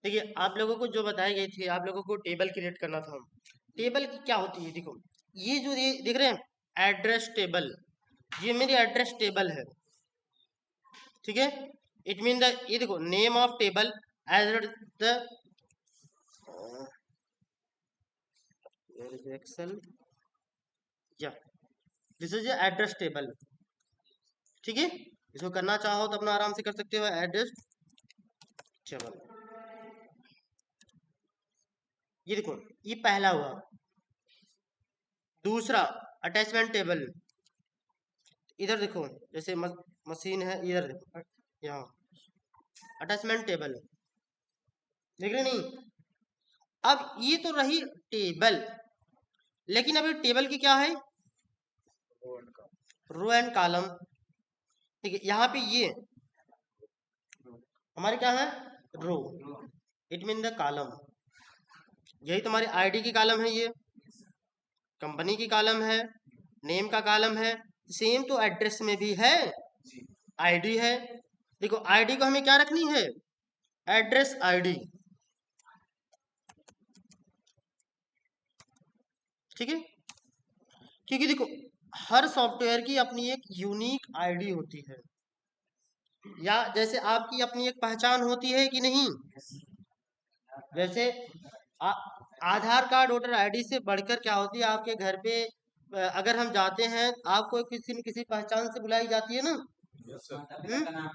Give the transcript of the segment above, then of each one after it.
देखिए आप लोगों को जो बताई गई थी, आप लोगों को टेबल क्रिएट करना था। टेबल की क्या होती है, देखो ये जो ये दिख रहे हैं एड्रेस टेबल, ये मेरी एड्रेस टेबल है। ठीक है, इट मीन द, ये देखो name of table as the excel या दिस इज एड्रेस टेबल। ठीक है, इसको करना चाहो तो अपना आराम से कर सकते हो, एड्रेस टेबल। ये देखो, ये पहला हुआ। दूसरा अटैचमेंट टेबल, इधर देखो जैसे मशीन है, इधर देखो यहाँ अटैचमेंट टेबल, देख रहे नहीं। अब ये तो रही टेबल, लेकिन अभी टेबल की क्या है, रो एंड कॉलम। ठीक है, यहाँ पे ये हमारे क्या है, रो, इट मीन द कॉलम। यही तुम्हारी आईडी की कॉलम है, ये कंपनी की कॉलम है, नेम का कॉलम है। सेम तो एड्रेस में भी है, आईडी है। देखो आईडी को हमें क्या रखनी है, एड्रेस आईडी। ठीक है, क्योंकि देखो हर सॉफ्टवेयर की अपनी एक यूनिक आईडी होती है, या जैसे आपकी अपनी एक पहचान होती है कि नहीं। जैसे आ, आधार कार्ड वोटर आईडी से बढ़कर क्या होती है, आपके घर पे अगर हम जाते हैं, आपको किसी न किसी पहचान से बुलाई जाती है ना। हम्म?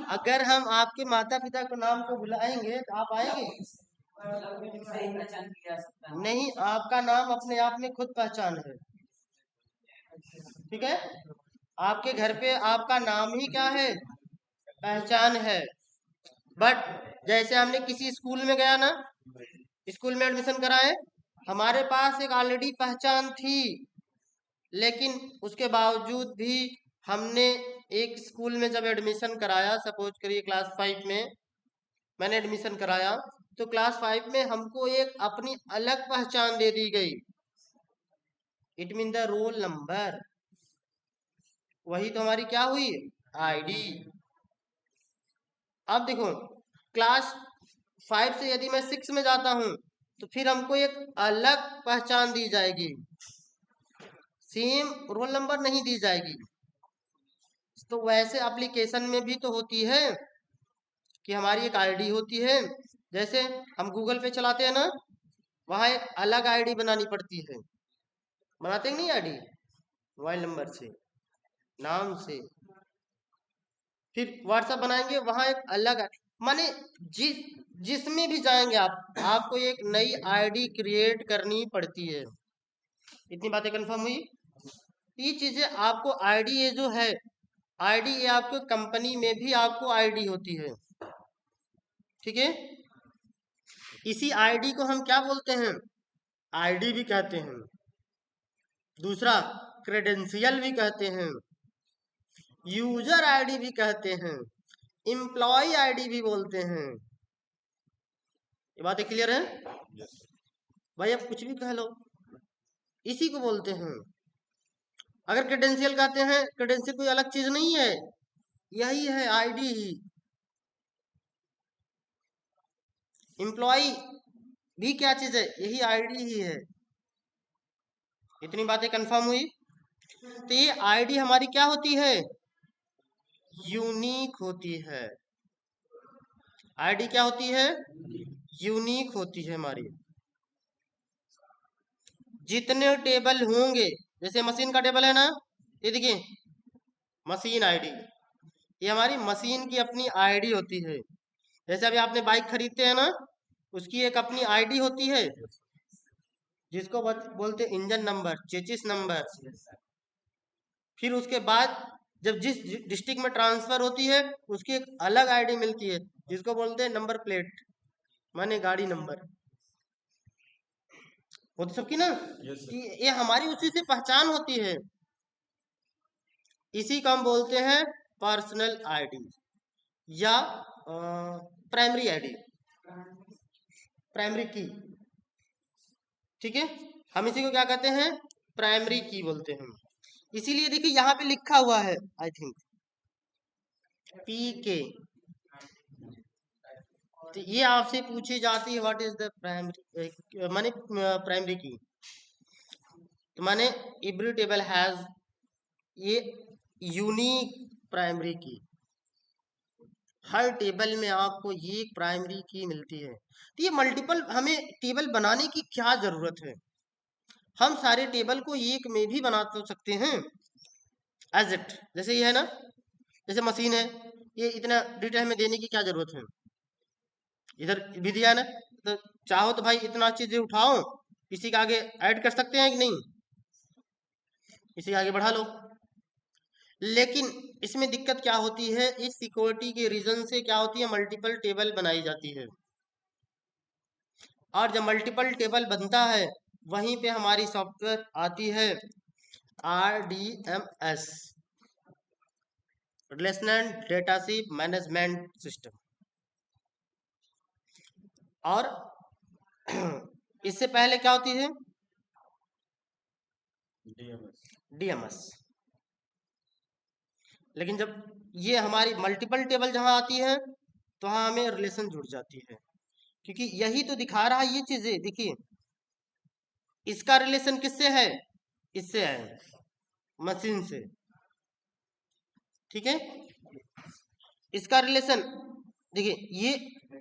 अगर हम आपके माता पिता के नाम को बुलाएंगे तो आप आएंगे नहीं, आपका नाम अपने आप में खुद पहचान है। ठीक है, आपके घर पे आपका नाम ही क्या है, पहचान है। बट जैसे हमने किसी स्कूल में गया ना, स्कूल में एडमिशन कराए, हमारे पास एक ऑलरेडी पहचान थी, लेकिन उसके बावजूद भी हमने एक स्कूल में जब एडमिशन कराया, सपोज करिए क्लास 5 में मैंने एडमिशन कराया, तो क्लास 5 में हमको एक अपनी अलग पहचान दे दी गई, it mean the roll number. वही तो हमारी क्या हुई, आईडी। अब देखो क्लास 5 से यदि मैं 6 में जाता हूं, तो फिर हमको एक अलग पहचान दी जाएगी, सेम रोल नंबर नहीं दी जाएगी। तो वैसे एप्लीकेशन में भी तो होती है कि हमारी एक आईडी होती है। जैसे हम गूगल पे चलाते हैं ना, वहां एक अलग आईडी बनानी पड़ती है, बनाते हैं नहीं आईडी, मोबाइल नंबर से, नाम से। फिर व्हाट्सएप बनाएंगे, वहां एक अलग माने जिस जिसमें भी जाएंगे आप, आपको एक नई आईडी क्रिएट करनी पड़ती है। इतनी बातें कंफर्म हुई। ये चीजें आपको आईडी, ये जो है आईडी, ये आपको कंपनी में भी आपको आईडी होती है। ठीक है, इसी आईडी को हम क्या बोलते हैं, आईडी भी कहते हैं। दूसरा क्रेडेंशियल भी कहते हैं, यूजर आईडी भी कहते हैं, एम्प्लॉय आईडी भी बोलते हैं। ये बातें क्लियर है भाई, आप कुछ भी कह लो, इसी को बोलते हैं। अगर क्रेडेंशियल कहते हैं, क्रेडेंशियल कोई अलग चीज नहीं है, यही है आईडी ही। एम्प्लॉय भी क्या चीज है, यही आईडी ही है। इतनी बातें कंफर्म हुई। तो ये आईडी हमारी क्या होती है, यूनिक होती है। आईडी क्या होती है, यूनिक होती है हमारी। जितने टेबल होंगे, जैसे मशीन का टेबल है ना, ये देखिए मशीन आईडी, ये हमारी मशीन की अपनी आईडी होती है। जैसे अभी आपने बाइक खरीदते हैं ना, उसकी एक अपनी आईडी होती है, जिसको बोलते इंजन नंबर, चेचिस नंबर। फिर उसके बाद जब जिस डिस्ट्रिक्ट में ट्रांसफर होती है, उसकी एक अलग आईडी मिलती है, जिसको बोलते हैं नंबर प्लेट, माने गाड़ी नंबर। वो तो सबकी ना, कि ये हमारी उसी से पहचान होती है। इसी को हम बोलते हैं पर्सनल आईडी या प्राइमरी आईडी, प्राइमरी की। ठीक है, हम इसी को क्या कहते हैं, प्राइमरी की बोलते हैं। इसीलिए देखिए यहाँ पे लिखा हुआ है, आई थिंक PK। तो ये आपसे पूछी जाती है व्हाट इज द प्राइमरी माने प्राइमरी की। तो माने एवरी टेबल हैज ये यूनिक प्राइमरी की। हर टेबल में आपको ये प्राइमरी की मिलती है। तो ये मल्टीपल हमें टेबल बनाने की क्या जरूरत है? हम सारे टेबल को एक में भी बना तो सकते हैं एज इट। जैसे ये है ना, जैसे मशीन है, ये इतना डिटेल हमें देने की क्या जरूरत है? इधर भी दिया है ना, तो चाहो तो भाई इतना चीजें उठाओ, इसी के आगे ऐड कर सकते हैं कि नहीं, इसी के आगे बढ़ा लो। लेकिन इसमें दिक्कत क्या होती है, इस सिक्योरिटी के रीजन से क्या होती है, मल्टीपल टेबल बनाई जाती है। और जब मल्टीपल टेबल बनता है वहीं पे हमारी सॉफ्टवेयर आती है RDMS, relational datasheet management system. और इससे पहले क्या होती है, DMS। लेकिन जब ये हमारी मल्टीपल टेबल जहां आती है तो वहां हमें रिलेशन जुड़ जाती है, क्योंकि यही तो दिखा रहा है ये चीजें। देखिए इसका रिलेशन किससे है, इससे है, मशीन से। ठीक है, इसका रिलेशन देखिए, ये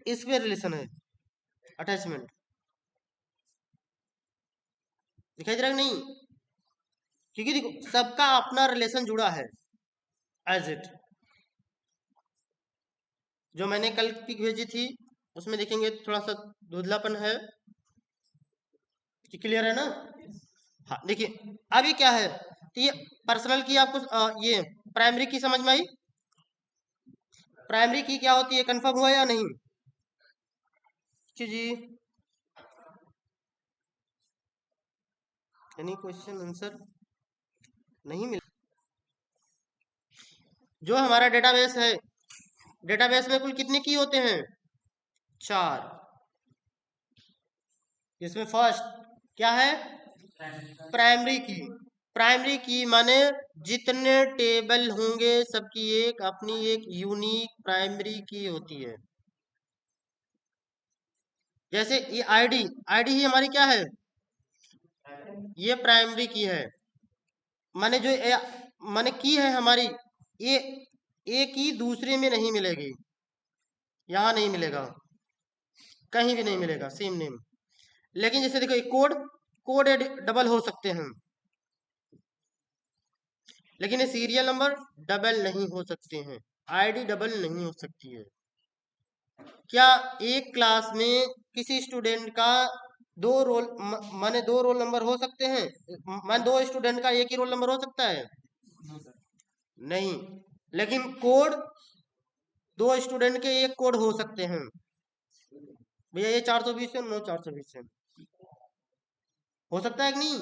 इस पे रिलेशन है, अटैचमेंट दिखाई दे रहा है कि नहीं? क्योंकि देखो सबका अपना रिलेशन जुड़ा है एज इट। जो मैंने कल पिक भेजी थी उसमें देखेंगे थोड़ा सा धुंधलापन है, क्लियर है ना? हाँ देखिए अभी क्या है, तो ये पर्सनल की आपको ये प्राइमरी की समझ में आई? प्राइमरी की क्या होती है, कंफर्म हुआ या नहीं? जी, एनी क्वेश्चन आंसर नहीं मिला? जो हमारा डेटाबेस है, डेटाबेस में कुल कितने की होते हैं? 4। इसमें फर्स्ट क्या है, प्राइमरी की। प्राइमरी की माने जितने टेबल होंगे सबकी एक अपनी एक यूनिक प्राइमरी की होती है। जैसे ये आईडी, आईडी ही हमारी क्या है, ये प्राइमरी की है। माने जो माने की है हमारी, ये एक ही दूसरे में नहीं मिलेगी, यहाँ नहीं मिलेगा, कहीं भी नहीं मिलेगा सेम नेम। लेकिन जैसे देखो कोड, कोड डबल हो सकते हैं, लेकिन ये सीरियल नंबर डबल नहीं हो सकते हैं, आईडी डबल नहीं हो सकती है। क्या एक क्लास में किसी स्टूडेंट का दो रोल माने दो रोल नंबर हो सकते हैं? मान दो स्टूडेंट का एक ही रोल नंबर हो सकता है? नहीं। लेकिन कोड दो स्टूडेंट के एक कोड हो सकते हैं। भैया ये 420 है, 420 है, हो सकता है कि नहीं?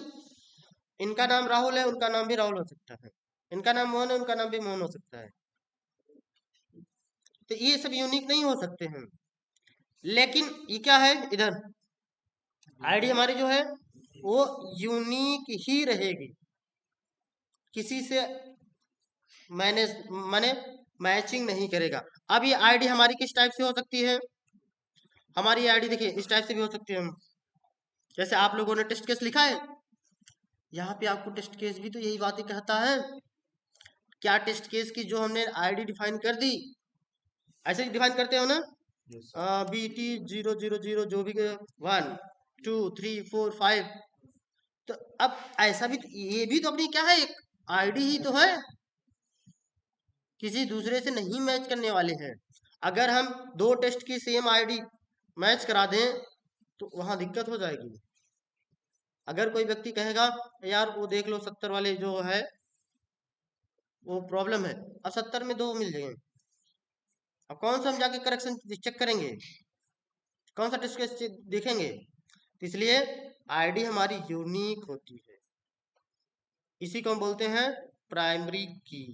इनका नाम राहुल है, उनका नाम भी राहुल हो सकता है, इनका नाम मोहन है, उनका नाम भी मोहन हो सकता है। तो ये सब यूनिक नहीं हो सकते हैं। लेकिन ये क्या है, इधर आईडी हमारी जो है वो यूनिक ही रहेगी, किसी से मैनेज माने मैचिंग नहीं करेगा। अब ये आईडी हमारी किस टाइप से हो सकती है, हमारी आईडी देखिए इस टाइप से भी हो सकती है। जैसे आप लोगों ने टेस्ट केस लिखा है, यहाँ पे आपको टेस्ट केस भी तो यही बातें कहता है। क्या टेस्ट केस की जो हमने आईडी डिफाइन कर दी, ऐसे ही डिफाइन करते हो ना, BT 000 जो भी 1 2 3 4 5। तो अब ऐसा भी ये भी तो अपनी क्या है, एक आईडी ही तो है, किसी दूसरे से नहीं मैच करने वाले हैं। अगर हम दो टेस्ट की सेम आईडी मैच करा दें तो वहां दिक्कत हो जाएगी। अगर कोई व्यक्ति कहेगा यार वो देख लो 70 वाले जो है वो प्रॉब्लम है, अब 70 में दो मिल जाएंगे, अब कौन सा हम जाके करेक्शन चेक करेंगे, कौन सा टेस्ट केस देखेंगे? तो इसलिए आईडी हमारी यूनिक होती है, इसी को हम बोलते हैं प्राइमरी की।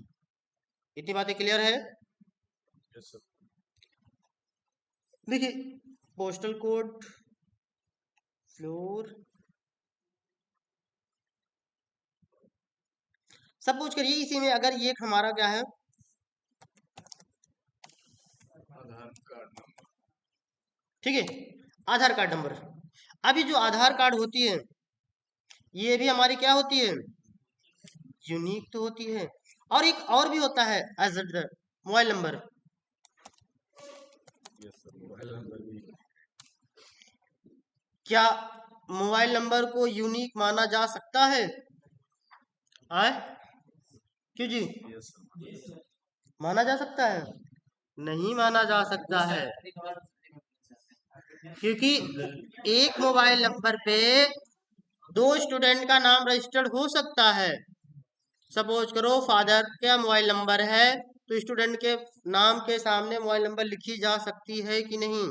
इतनी बातें क्लियर है? देखिए पोस्टल कोड, फ्लोर, सपोज करिए इसी में अगर ये हमारा क्या है, ठीक है, आधार कार्ड नंबर। अभी जो आधार कार्ड होती है ये भी हमारी क्या होती है, यूनिक तो होती है। और एक और भी होता है एज मोबाइल नंबर। क्या मोबाइल नंबर को यूनिक माना जा सकता है? आए क्यों जी, माना जा सकता है? नहीं माना जा सकता है, क्योंकि एक मोबाइल नंबर पे दो स्टूडेंट का नाम रजिस्टर्ड हो सकता है। सपोज करो फादर का मोबाइल नंबर है तो स्टूडेंट के नाम के सामने मोबाइल नंबर लिखी जा सकती है कि नहीं?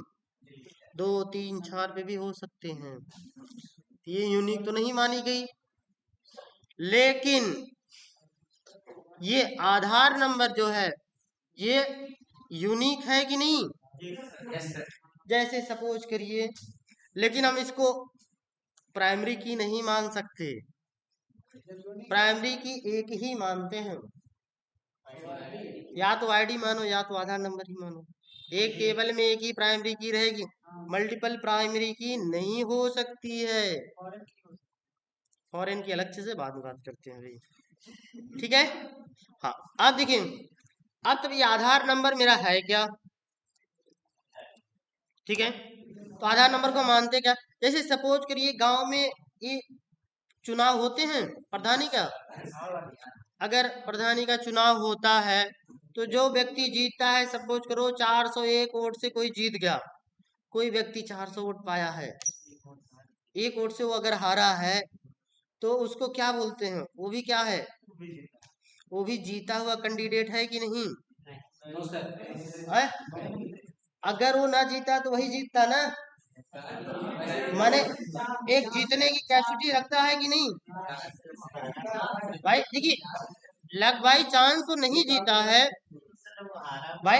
2 3 4 पे भी हो सकते हैं, ये यूनिक तो नहीं मानी गई। लेकिन ये आधार नंबर जो है ये यूनिक है कि नहीं? जैसे सपोज करिए, लेकिन हम इसको प्राइमरी की नहीं मान सकते, प्राइमरी की एक ही मानते हैं, या तो आईडी मानो या तो आधार नंबर ही मानो। एक टेबल में एक ही प्राइमरी की रहेगी, मल्टीपल प्राइमरी की नहीं हो सकती है। फॉरेन की अलग से बाद में बात करते हैं भाई, ठीक है। हाँ, अब देखिए, अब तब ये आधार नंबर मेरा है क्या, ठीक है। तो आधार नंबर को मानते क्या, जैसे सपोज करिए गांव में ये चुनाव होते हैं प्रधानी का, अगर प्रधानी का चुनाव होता है तो जो व्यक्ति जीतता है, सपोज करो 401 वोट से कोई जीत गया, कोई व्यक्ति 400 वोट पाया है, एक वोट से वो अगर हारा है तो उसको क्या बोलते हैं, वो भी क्या है, वो भी जीता हुआ कैंडिडेट है कि नहीं? है? अगर वो ना जीता तो वही जीतता ना, माने एक जीतने की कैपेसिटी रखता है कि नहीं? भाई देखिए, लग बाई चांस तो नहीं जीता है भाई,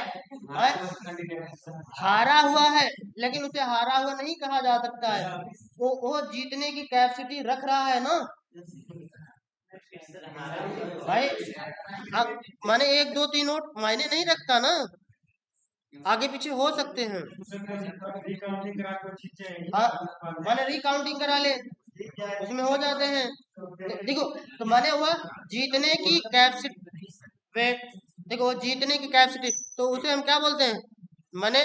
हारा हुआ है, लेकिन उसे हारा हुआ नहीं कहा जा सकता है, वो जीतने की कैपेसिटी रख रहा है ना भाई। अब माने 1 2 3 नोट मायने नहीं रखता ना, आगे पीछे हो सकते हैं। हाँ, माने रिकाउंटिंग करा ले, उसमें हो जाते हैं। तो देखो, तो माने हुआ जीतने की कैपेसिटी, देखो जीतने की कैपेसिटी, तो उसे हम क्या बोलते हैं, माने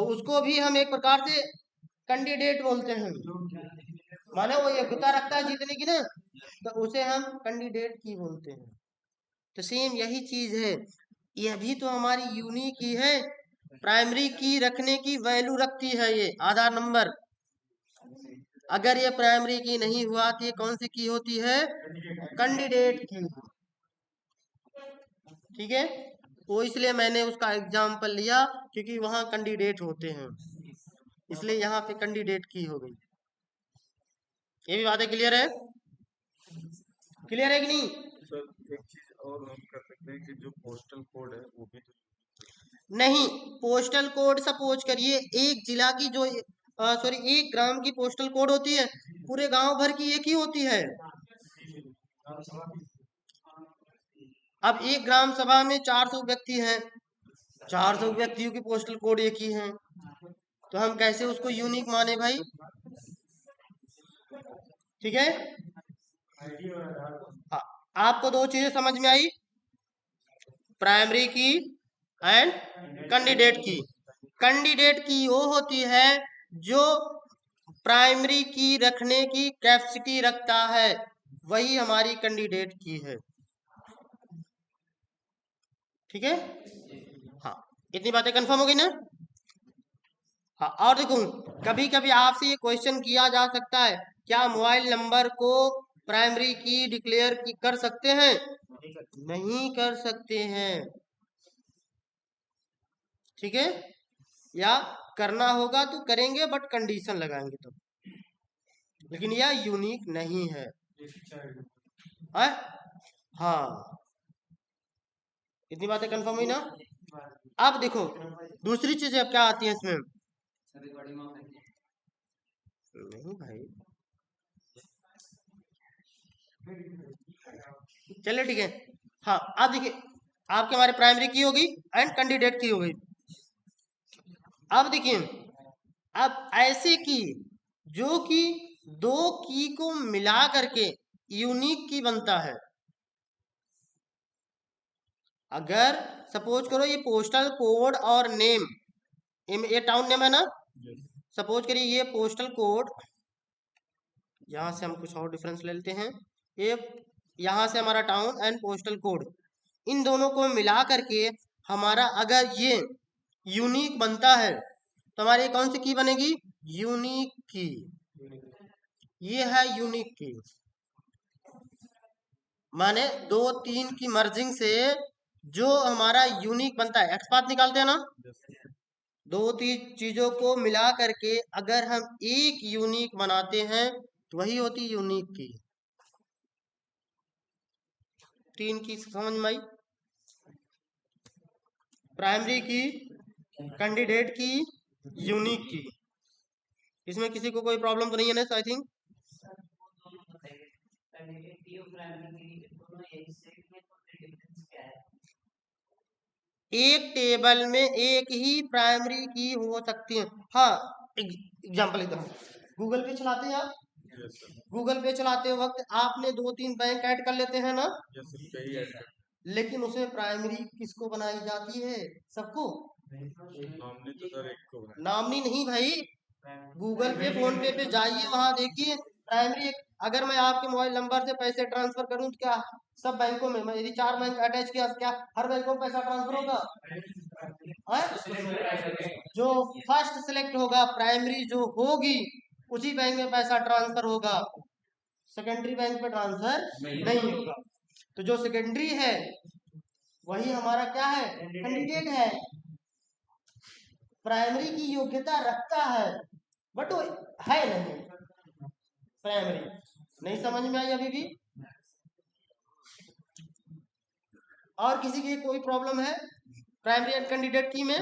उसको भी हम एक प्रकार से कैंडिडेट बोलते हैं, माने वो योग्यता रखता है जीतने की ना, तो उसे हम कैंडिडेट की बोलते हैं। तो सेम यही चीज है, यह भी तो हमारी यूनिक ही है, प्राइमरी की रखने की वैल्यू रखती है ये आधार नंबर। अगर ये प्राइमरी की नहीं हुआ तो ये कौन सी की होती है, कैंडिडेट की, ठीक है। तो इसलिए मैंने उसका एग्जाम्पल लिया क्योंकि वहां कैंडिडेट होते हैं, इसलिए यहाँ पे कैंडिडेट की हो गई। ये भी बातें क्लियर है, क्लियर है कि नहीं? सर एक चीज और हम कर सकते हैं कि जो पोस्टल कोड है वो भी तो नहीं, पोस्टल कोड सपोज करिए एक जिला की जो सॉरी एक ग्राम की पोस्टल कोड होती है, पूरे गांव भर की एक ही होती है। अब एक ग्राम सभा में 400 व्यक्ति हैं, 400 व्यक्तियों की पोस्टल कोड एक ही है, तो हम कैसे उसको यूनिक माने भाई, ठीक है। हाँ, आपको दो चीजें समझ में आई, प्राइमरी की एंड कैंडिडेट की। कैंडिडेट की वो होती है जो प्राइमरी की रखने की कैपेसिटी रखता है, वही हमारी कैंडिडेट की है, ठीक है। हाँ, इतनी बातें कंफर्म हो गई ना। हाँ, और देखो, कभी कभी आपसे ये क्वेश्चन किया जा सकता है, क्या मोबाइल नंबर को प्राइमरी की डिक्लेयर कर सकते हैं? नहीं कर सकते हैं, ठीक है। या करना होगा तो करेंगे बट कंडीशन लगाएंगे तो, लेकिन यह यूनिक नहीं है, है? हाँ, इतनी बातें कंफर्म हुई ना। अब देखो दूसरी चीज अब क्या आती है इसमें, नहीं भाई, चलिए ठीक है। हाँ, अब देखिए, आपके हमारे प्राइमरी की होगी एंड कैंडिडेट की होगी, अब देखिए, अब ऐसे की जो कि दो की को मिला करके यूनिक की बनता है। अगर सपोज करो ये पोस्टल कोड और नेम, ये टाउन नेम है ना, सपोज करिए ये पोस्टल कोड, यहां से हम कुछ और डिफरेंस ले लेते हैं, ये यहां से हमारा टाउन एंड पोस्टल कोड, इन दोनों को मिला करके हमारा अगर ये यूनिक बनता है तो हमारी कौन सी की बनेगी? यूनिक की। ये है यूनिक की, माने दो तीन की मर्जिंग से जो हमारा यूनिक बनता है, एक्स पाथ निकालते हैं ना, दो तीन चीजों को मिला करके अगर हम एक यूनिक बनाते हैं तो वही होती यूनिक की। तीन की समझ में आई? प्राइमरी की, कैंडिडेट की, यूनिक की। इसमें किसी को कोई प्रॉब्लम तो नहीं है ना? आई थिंक एक टेबल में एक ही प्राइमरी की हो सकती है। हाँ, एग्जाम्पल लेता हूँ, गूगल पे चलाते हैं आप, गूगल पे चलाते वक्त आपने दो तीन बैंक ऐड कर लेते हैं ना, लेकिन उसमें प्राइमरी किसको बनाई जाती है? सबको। नॉमिनी तो सर एक को है। नॉमिनी नहीं भाई, गूगल पे फोन पे जाइए, वहां देखिए प्राइमरी एक। अगर मैं आपके मोबाइल नंबर से पैसे ट्रांसफर करूं तो क्या सब बैंकों में, मैं यदि 4 बैंक अटैच किया, क्या हर बैंक में पैसा ट्रांसफर होगा? जो फर्स्ट सिलेक्ट होगा प्राइमरी जो होगी उसी बैंक में पैसा ट्रांसफर होगा, सेकेंडरी बैंक में ट्रांसफर नहीं होगा। तो जो सेकेंडरी है वही हमारा क्या है? कैंडिडेट है। प्राइमरी की योग्यता रखता है बट वो है नहीं प्राइमरी। नहीं समझ में आई अभी भी? और किसी की कोई प्रॉब्लम है प्राइमरी एंड कैंडिडेट की में?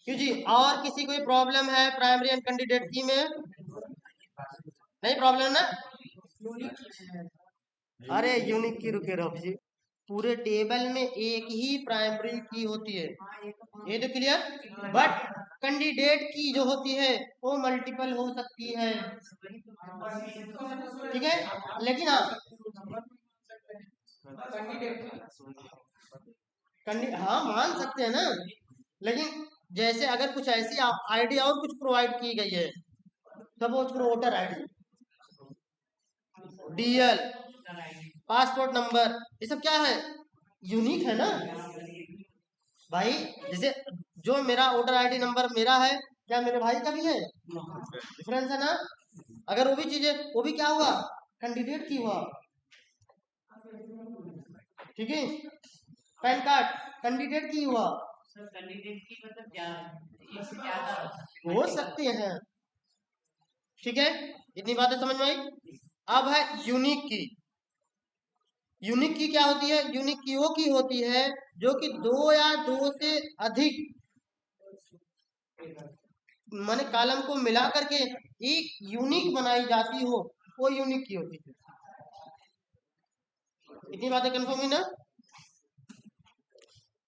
क्यों जी, और किसी कोई प्रॉब्लम है प्राइमरी एंड कैंडिडेट की में? नहीं प्रॉब्लम ना? अरे यूनिक की रुके रहो जी, पूरे टेबल में एक ही प्राइमरी की होती है, ये तो क्लियर। बट कैंडिडेट की जो होती है वो मल्टीपल हो सकती है, ठीक है। लेकिन हाँ हाँ मान सकते हैं ना, लेकिन जैसे अगर कुछ ऐसी आईडी और कुछ प्रोवाइड की गई है, सपोज करो voter ID, DL, passport number, ये सब क्या है? यूनिक है ना भाई। जैसे जो मेरा वोटर आईडी नंबर मेरा है, क्या मेरे भाई का भी है? डिफरेंस है ना। अगर वो भी चीजें, वो भी क्या हुआ? कैंडिडेट की हुआ, ठीक है। पैन कार्ड कैंडिडेट की हुआ, हो सकते हैं, ठीक है। इतनी बातें समझ में आई। अब है यूनिक की। यूनिक की क्या होती है? यूनिक की वो की होती है जो कि दो या दो से अधिक माने कॉलम को मिला करके एक यूनिक बनाई जाती हो, वो यूनिक की होती है। इतनी बातें कंफर्म हुई ना।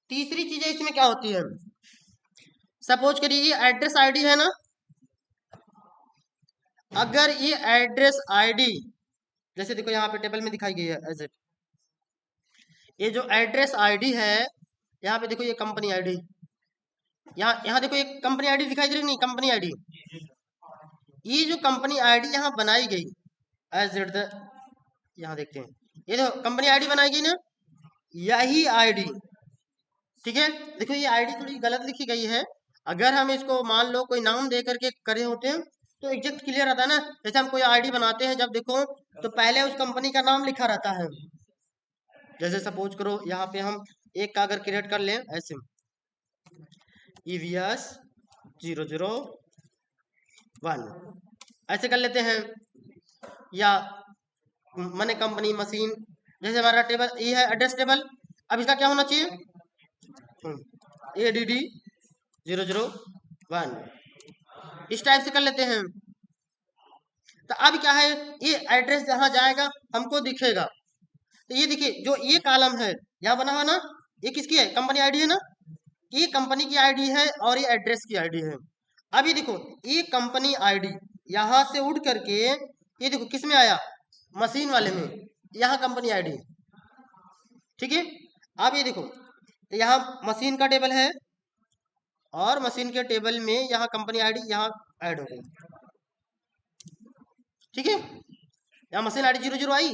तीसरी चीजें इसमें क्या होती है, सपोज करिए एड्रेस आईडी है ना, अगर ये एड्रेस आईडी, जैसे देखो यहाँ पे टेबल में दिखाई गई है एज इट, ये जो एड्रेस आईडी है, यहाँ पे देखो ये कंपनी आईडी, यहाँ यहाँ देखो एक कंपनी आईडी दिखाई दे रही नहीं? कंपनी आईडी, ये जो कंपनी आईडी यहाँ बनाई गई एज इट द, यहाँ देखते हैं, ये देखो कंपनी आईडी बनाई गई ना, यही आईडी, ठीक है। देखो ये आईडी थोड़ी गलत लिखी गई है, अगर हम इसको मान लो कोई नाम दे करके करे होते हैं तो एग्जैक्ट क्लियर आता है ना। जैसे हम कोई आईडी बनाते हैं, जब देखो तो पहले उस कंपनी का नाम लिखा रहता है। जैसे सपोज करो यहाँ पे हम एक का अगर क्रिएट कर लें ऐसे, EVS 001 ऐसे कर लेते हैं, या मैंने कंपनी मशीन, जैसे हमारा टेबल ये है एड्रेस टेबल, अब इसका क्या होना चाहिए? ADD 001 इस टाइप से कर लेते हैं। तो अब क्या है, ये एड्रेस जहां जाएगा हमको दिखेगा। तो ये देखिए जो ये कॉलम है यहाँ बना हुआ ना, ये किसकी है? कंपनी आईडी है ना। ये कंपनी की आईडी है और ये एड्रेस की आईडी है। अभी देखो ये कंपनी आईडी यहां से उड़ करके ये देखो किस में आया, मशीन वाले में, यहाँ कंपनी आईडी, ठीक है। अब ये देखो तो यहाँ मशीन का टेबल है और मशीन के टेबल में यहाँ कंपनी आईडी यहाँ ऐड हो गई, ठीक है। यहाँ मशीन आईडी 00 आई।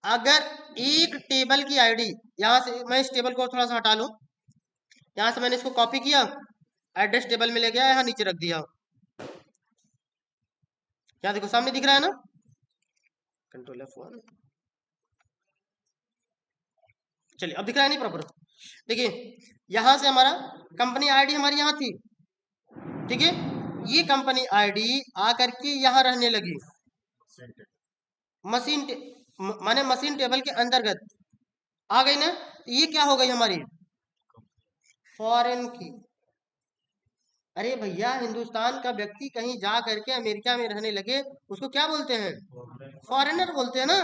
अगर एक टेबल की आईडी यहाँ से, मैं इस टेबल को थोड़ा सा हटा लूं, यहाँ से मैंने इसको कॉपी किया, एड्रेस टेबल में ले गया, यहाँ नीचे रख दिया, यहाँ देखो सामने दिख रहा है ना, कंट्रोल F1, चलिए अब दिख रहा है नहीं प्रॉपर। देखिए यहां से हमारा कंपनी आईडी हमारी यहाँ थी, ठीक है। ये कंपनी आईडी आकर के यहाँ रहने लगी, मशीन माने मशीन टेबल के अंतर्गत आ गई ना। तो ये क्या हो गई हमारी फॉरेन की। अरे भैया हिंदुस्तान का व्यक्ति कहीं जा करके अमेरिका में रहने लगे, उसको क्या बोलते हैं, फॉरेनर बोलते हैं ना।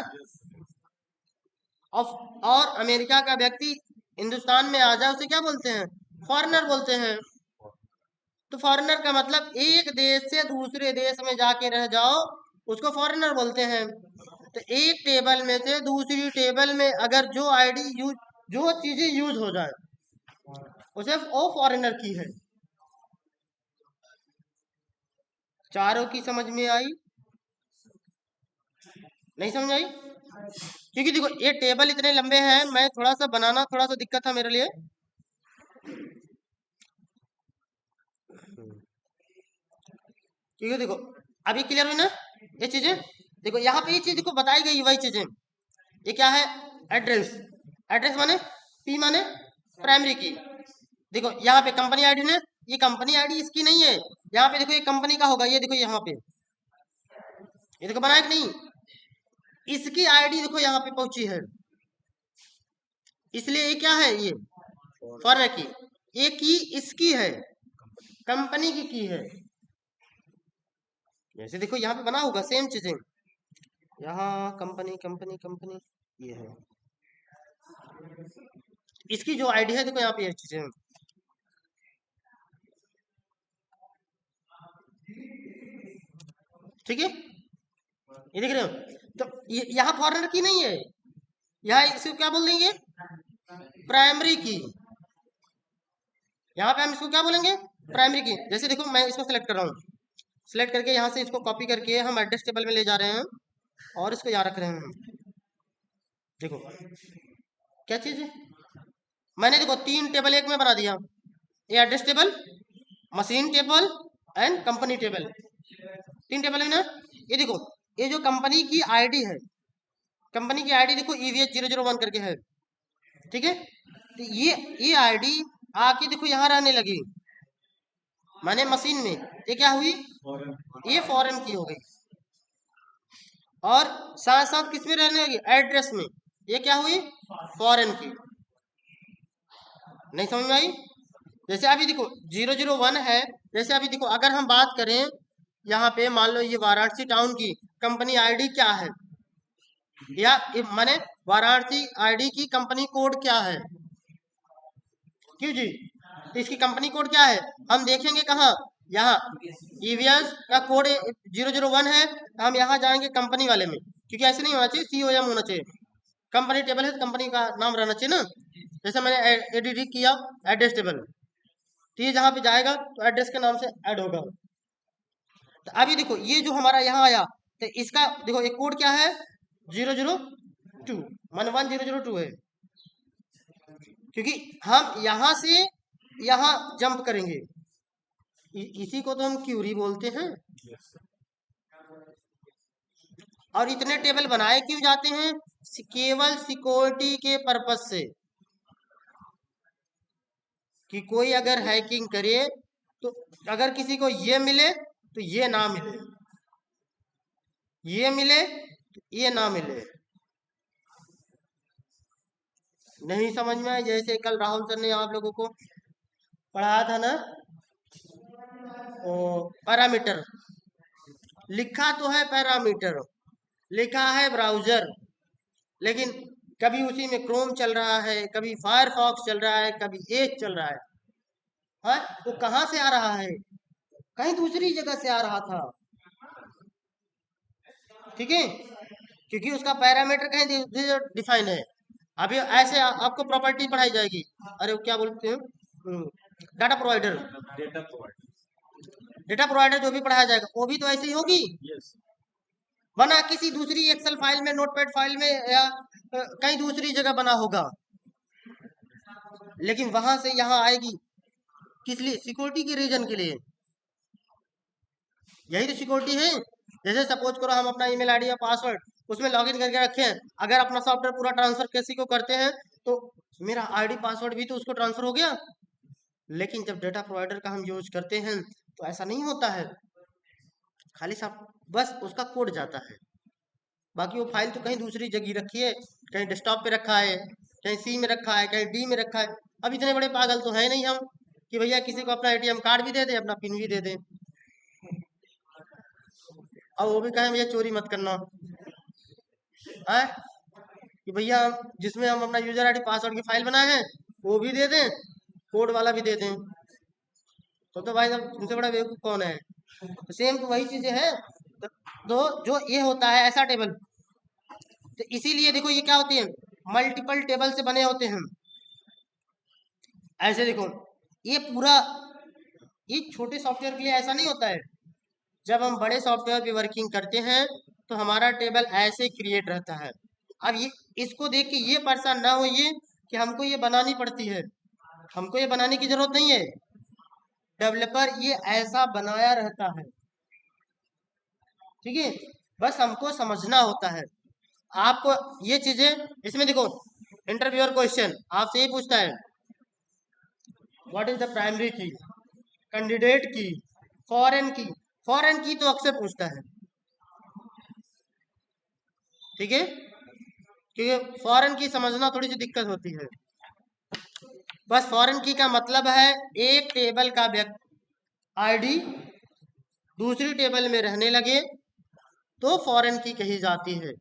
और अमेरिका का व्यक्ति हिंदुस्तान में आ जाए उसे क्या बोलते हैं, फॉरेनर बोलते हैं। तो फॉरेनर का मतलब एक देश से दूसरे देश में जाके रह जाओ, उसको फॉरेनर बोलते हैं। तो एक टेबल में से दूसरी टेबल में अगर जो आईडी यूज, जो चीजें यूज हो जाए, उसे वो फॉरेनर की है। चारों की समझ में आई, नहीं समझ आई? क्योंकि देखो ये टेबल इतने लंबे हैं, मैं थोड़ा सा बनाना थोड़ा सा दिक्कत था मेरे लिए। क्योंकि देखो अभी क्लियर हुई ना ये चीजें। देखो यहाँ पे ये चीज देखो बताई गई वही चीजें। ये क्या है, एड्रेस, एड्रेस माने पी माने प्राइमरी की। देखो यहाँ पे कंपनी आईडी ने, ये कंपनी आईडी इसकी नहीं है, यहाँ पे देखो ये कंपनी का होगा, ये देखो यहाँ पे, ये देखो बनाया कि नहीं, इसकी आईडी देखो यहाँ पे पहुंची है, इसलिए ये क्या है, ये फॉरेनर की। ये की इसकी है, कंपनी की है। जैसे देखो यहाँ पे बना होगा सेम चीजें, यहाँ कंपनी कंपनी कंपनी ये है, इसकी जो आईडी है देखो यहाँ पे ये चीजें, ठीक है। ये देख रहे हो, तो ये यहाँ फॉरेनर की नहीं है, यहाँ इसको क्या बोल देंगे, प्राइमरी की। यहाँ पे हम इसको क्या बोलेंगे, प्राइमरी की। जैसे देखो मैं इसको सिलेक्ट कर रहा हूँ, सिलेक्ट करके यहाँ से इसको कॉपी करके हम एड्रेस टेबल में ले जा रहे हैं और इसको यहाँ रख रहे हैं। देखो क्या चीज है, मैंने देखो 3 टेबल एक में बना दिया, ये address table, machine table and company table, 3 table है ना। ये देखो ये जो कंपनी की आईडी है, कंपनी की आईडी देखो EVH 001 करके है, ठीक है। तो ये आईडी आके देखो यहाँ रहने लगी, माने मशीन में, ये क्या हुई, ये फॉरेन की हो गई। और साथ साथ किस में रहने लगी, एड्रेस में, ये क्या हुई, फॉरेन की। नहीं समझ में आई? जैसे अभी देखो 001 है, जैसे अभी देखो अगर हम बात करें यहाँ पे, मान लो ये वाराणसी टाउन की कंपनी आईडी क्या है, या माने वाराणसी आईडी की कंपनी कोड क्या है, क्यों जी, तो इसकी कंपनी कोड क्या है, हम देखेंगे कहाँ, यहाँ EVS का कोड 001 है, हम यहाँ जाएंगे कंपनी वाले में, क्योंकि ऐसे नहीं होना चाहिए, COM होना चाहिए। कंपनी टेबल है तो कंपनी का नाम रहना चाहिए ना। जैसे मैंने एडिट किया एड्रेस टेबल, तो ये जहाँ पे जाएगा तो एड्रेस के नाम से ऐड होगा। तो अभी देखो ये जो हमारा यहाँ आया, तो इसका देखो एक कोड क्या है, 002 मान 1002 है, क्योंकि हम यहाँ से यहाँ जंप करेंगे, इसी को तो हम क्यूरी बोलते हैं। और इतने टेबल बनाए क्यों जाते हैं, केवल सिक्योरिटी के पर्पस से, कि कोई अगर हैकिंग करे तो अगर किसी को ये मिले तो ये ना मिले, ये मिले तो ये ना मिले। नहीं समझ में आए? जैसे कल राहुल सर ने आप लोगों को पढ़ाया था ना, पैरामीटर लिखा तो है, पैरामीटर लिखा है ब्राउजर, लेकिन कभी उसी में क्रोम चल रहा है, कभी फायरफॉक्स चल रहा है, कभी एज चल रहा है। हाँ, वो कहाँ से आ रहा है? कहीं दूसरी जगह से आ रहा था। ठीक है, क्योंकि उसका पैरामीटर कहीं डिफाइन है। अभी ऐसे आपको प्रॉपर्टी पढ़ाई जाएगी। अरे वो क्या बोलते हैं, data provider. Data provide. Data provider जो भी पढ़ाया जाएगा वो भी तो ऐसे ही होगी, यस। बना किसी दूसरी एक्सेल फाइल में, नोटपैड फाइल में, या कहीं दूसरी जगह बना होगा, लेकिन वहां से यहाँ आएगी किस लिए? सिक्योरिटी के रीजन के लिए। यही तो सिक्योरिटी है। जैसे सपोज करो हम अपना ईमेल आईडी या पासवर्ड उसमें लॉगिन करके रखे हैं, अगर अपना सॉफ्टवेयर पूरा ट्रांसफर किसी को करते हैं तो मेरा आईडी पासवर्ड भी तो उसको ट्रांसफर हो गया। लेकिन जब डेटा प्रोवाइडर का हम यूज करते हैं तो ऐसा नहीं होता है, खाली सब बस उसका कोड जाता है, बाकी वो फाइल तो कहीं दूसरी जगह रखी है, कहीं डेस्कटॉप पे रखा है, कहीं सी में रखा है, कहीं डी में रखा है। अब इतने बड़े पागल तो है नहीं हम कि भैया किसी को अपना एटीएम कार्ड भी दे दे, अपना पिन भी दे दे, और वो भी कहें भैया चोरी मत करना है, कि भैया जिसमें हम अपना यूजर आईडी पासवर्ड की फाइल बनाए हैं वो भी दे दें, कोड वाला भी दे दें। तो भाई साहब तुमसे बड़ा बेवकूफ कौन है? तो सेम तो वही चीजें हैं। तो जो ये होता है ऐसा टेबल, तो इसीलिए देखो ये क्या होती है, मल्टीपल टेबल से बने होते हैं। ऐसे देखो ये पूरा, ये छोटे सॉफ्टवेयर के लिए ऐसा नहीं होता है, जब हम बड़े सॉफ्टवेयर पे वर्किंग करते हैं तो हमारा टेबल ऐसे क्रिएट रहता है। अब ये इसको देख के ये परेशान ना होइए कि हमको ये बनानी पड़ती है, हमको ये बनाने की जरूरत नहीं है, डेवलपर ये ऐसा बनाया रहता है। ठीक है, बस हमको समझना होता है। आपको ये चीजें इसमें देखो, इंटरव्यूअर क्वेश्चन आपसे ये पूछता है व्हाट इज द प्राइमरी की, कैंडिडेट की, फॉरेन की। फॉरेन की तो अक्सर पूछता है, ठीक है, क्योंकि फॉरेन की समझना थोड़ी सी दिक्कत होती है। बस फॉरेन की का मतलब है एक टेबल का आईडी दूसरी टेबल में रहने लगे तो फॉरेन की कही जाती है।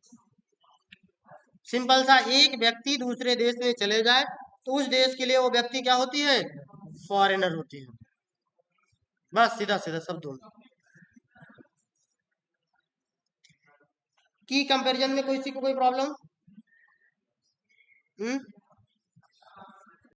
सिंपल सा, एक व्यक्ति दूसरे देश में चले जाए तो उस देश के लिए वो व्यक्ति क्या होती है? फॉरेनर होती है। बस सीधा सीधा शब्दों में। की कंपैरिजन में कोई सी को कोई प्रॉब्लम?